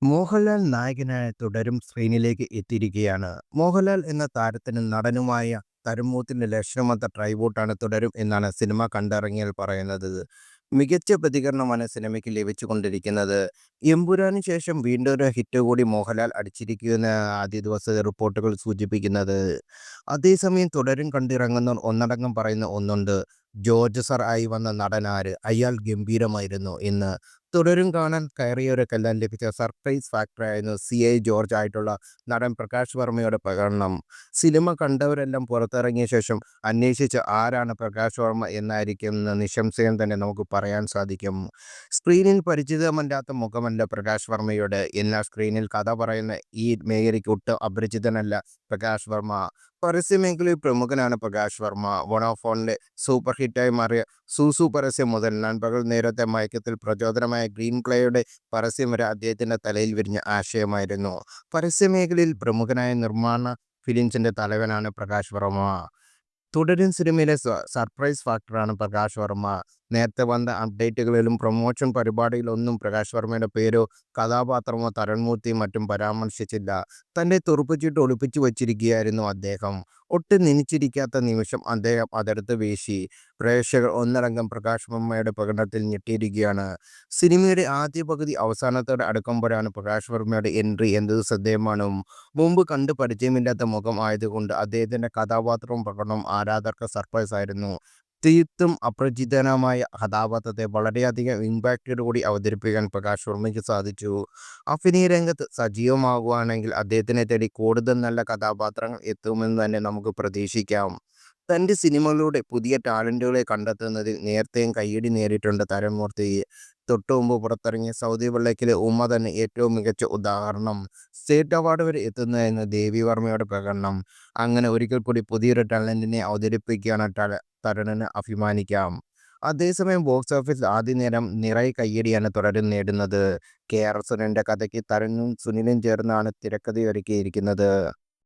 മോഹൻലാൽ നായകനായ തുടരും സ്ക്രീനിലേക്ക് എത്തിയിരിക്കുകയാണ്. മോഹൻലാൽ എന്ന താരത്തിനും നടനുമായ തരുൺമൂർത്തിൻ്റെ ലക്ഷണമൊത്ത ട്രൈബൂട്ടാണ് തുടരും എന്നാണ് സിനിമ കണ്ടിറങ്ങിയാൽ പറയുന്നത്. മികച്ച പ്രതികരണമാണ് സിനിമയ്ക്ക് ലഭിച്ചുകൊണ്ടിരിക്കുന്നത്. എമ്പുരാന് ശേഷം വീണ്ടും ഒരു ഹിറ്റ് കൂടി മോഹൻലാൽ അടിച്ചിരിക്കുമെന്നാണ് ആദ്യ ദിവസത്തെ റിപ്പോർട്ടുകൾ സൂചിപ്പിക്കുന്നത്. അതേസമയം തുടരും കണ്ടിറങ്ങുന്നവർ ഒന്നടങ്കം പറയുന്ന ഒന്നുണ്ട്: ജോർജ് സർ ആയി വന്ന നടനാര്, അയാൾ ഗംഭീരമായിരുന്നു എന്ന്. തുടരും കാണാൻ കയറിയവർക്കെല്ലാം ലഭിച്ച സർപ്രൈസ് ഫാക്ടറായിരുന്നു CI ജോർജ് ആയിട്ടുള്ള നടൻ പ്രകാശ് വർമ്മയുടെ പ്രകടനം. സിനിമ കണ്ടവരെല്ലാം പുറത്തിറങ്ങിയ ശേഷം അന്വേഷിച്ച് ആരാണ് പ്രകാശ് വർമ്മ എന്നായിരിക്കുമെന്ന് നിസ്സംശയം തന്നെ നമുക്ക് പറയാൻ സാധിക്കും. സ്ക്രീനിൽ പരിചിതമല്ലാത്ത മുഖമല്ല പ്രകാശ് വർമ്മയുടെ, എന്നാൽ സ്ക്രീനിൽ കഥ പറയുന്ന ഈ മേഖലയ്ക്ക് ഒട്ടും അപരിചിതനല്ല പ്രകാശ് വർമ്മ. പരസ്യമേഖലയിൽ പ്രമുഖനാണ് പ്രകാശ് വർമ്മ. വോഡാഫോണിലെ സൂപ്പർ ഹിറ്റായി മാറിയ സൂസു പരസ്യം മുതൽ നൻപകൽ നേരത്തെ മയക്കത്തിൽ പ്രചോദനമായ ഗ്രീൻ ക്ലേയുടെ പരസ്യം വരെ അദ്ദേഹത്തിൻ്റെ തലയിൽ വിരിഞ്ഞ ആശയമായിരുന്നു. പരസ്യമേഖലയിൽ പ്രമുഖനായ നിർമ്മാണ ഫിലിംസിൻ്റെ തലവനാണ് പ്രകാശ് വർമ്മ. തുടരും സിനിമയിലെ സർപ്രൈസ് ഫാക്ടറാണ് പ്രകാശ് വർമ്മ. നേരത്തെ വന്ന അപ്ഡേറ്റുകളിലും പ്രൊമോഷൻ പരിപാടിയിലൊന്നും പ്രകാശ് വർമ്മയുടെ പേരോ കഥാപാത്രമോ തരുൺമൂർത്തിയും മറ്റും പരാമർശിച്ചില്ല. തൻ്റെ തുറുപ്പുചീട്ട് ഒളിപ്പിച്ചു വച്ചിരിക്കുകയായിരുന്നു അദ്ദേഹം. ഒട്ടും നിശ്ചയിക്കാത്ത നിമിഷം അദ്ദേഹം അതെടുത്ത് വീശി. പ്രേക്ഷകർ ഒന്നടങ്കം പ്രകാശ് വർമ്മയുടെ പ്രകടനത്തിൽ ഞെട്ടിയിരിക്കുകയാണ്. സിനിമയുടെ ആദ്യ പകുതി അവസാനത്തോടെ അടുക്കുമ്പോഴാണ് പ്രകാശ് വർമ്മയുടെ എൻട്രി എന്നത് ശ്രദ്ധേയമാണ്. മുമ്പ് കണ്ട് പരിചയമില്ലാത്ത മുഖം ആയതുകൊണ്ട് അദ്ദേഹത്തിൻ്റെ കഥാപാത്രവും പ്രകടനവും ആരാധകർക്ക് സർപ്രൈസ് ആയിരുന്നു. തീർത്തും അപരിചിതനായ കഥാപാത്രത്തെ വളരെയധികം ഇമ്പാക്റ്റോടുകൂടി അവതരിപ്പിക്കാൻ പ്രകാശ് വർമ്മയ്ക്ക് സാധിച്ചു. അഭിനയ രംഗത്ത് സജീവമാകുകയാണെങ്കിൽ അദ്ദേഹത്തിനെ തേടി കൂടുതൽ നല്ല കഥാപാത്രങ്ങൾ എത്തുമെന്ന് തന്നെ നമുക്ക് പ്രതീക്ഷിക്കാം. തൻ്റെ സിനിമകളിലൂടെ പുതിയ ടാലൻറ്റുകളെ കണ്ടെത്തുന്നതിൽ നേരത്തെയും കയ്യടി നേടിയിട്ടുണ്ട് തരുൺമൂർത്തി. തൊട്ടുമുമ്പ് പുറത്തിറങ്ങിയ സൗദി വെള്ളയ്ക്കിലെ ഉമ്മ തന്നെ ഏറ്റവും മികച്ച ഉദാഹരണം. സ്റ്റേറ്റ് അവാർഡ് വരെ എത്തുന്നതായിരുന്നു ദേവി വർമ്മയുടെ പ്രകടനം. അങ്ങനെ ഒരിക്കൽ കൂടി പുതിയൊരു ടാലൻറ്റിനെ അവതരിപ്പിക്കുകയാണ് തരുണിന് അഭിമാനിക്കാം. അതേസമയം ബോക്സ് ഓഫീസിൽ ആദ്യ നേരം നിറയെ കയ്യടിയാണ് തുടരും നേടുന്നത്. KR സുനിലിൻ്റെ കഥയ്ക്ക് തരുണും സുനിലും ചേർന്നാണ് തിരക്കഥയൊരുക്കിയിരിക്കുന്നത്.